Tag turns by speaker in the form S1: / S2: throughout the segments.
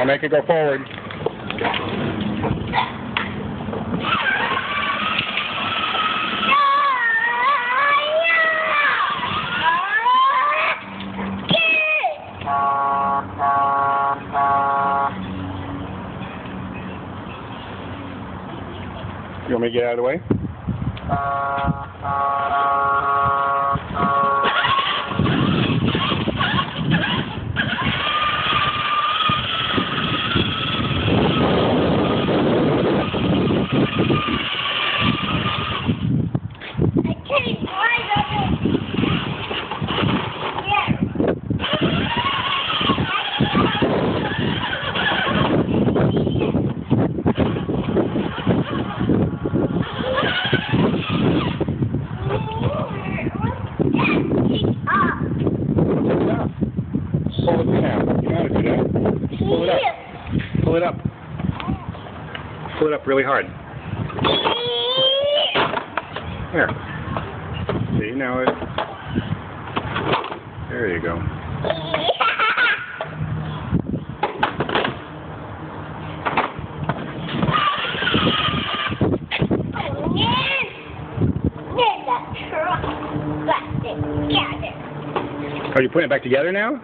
S1: I'll make it go forward. You want me to get out of the way? Pull the pin out. You know how to do that. Pull it up. Pull it up. Pull it up really hard. Here. See, now it... There you go. Are you putting it back together now?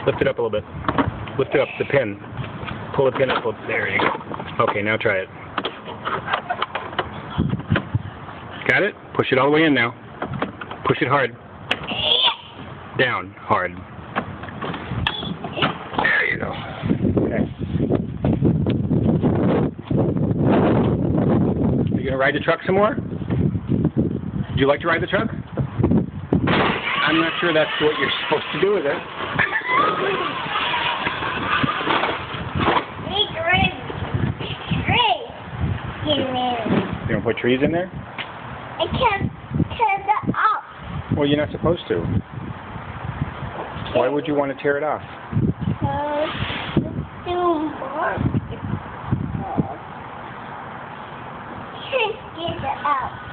S1: Lift it up a little bit. Lift it up, the pin. Pull the pin up. There you go. Okay, now try it. Got it? Push it all the way in now. Push it hard. Down hard. There you go. Okay. You gonna ride the truck some more? Would you like to ride the truck? I'm not sure that's what you're supposed to do with it. You don't put trees in there?
S2: I can't tear that off.
S1: Well, you're not supposed to. Why would you want to tear it off?
S2: Because it's too hard. Can't get it out.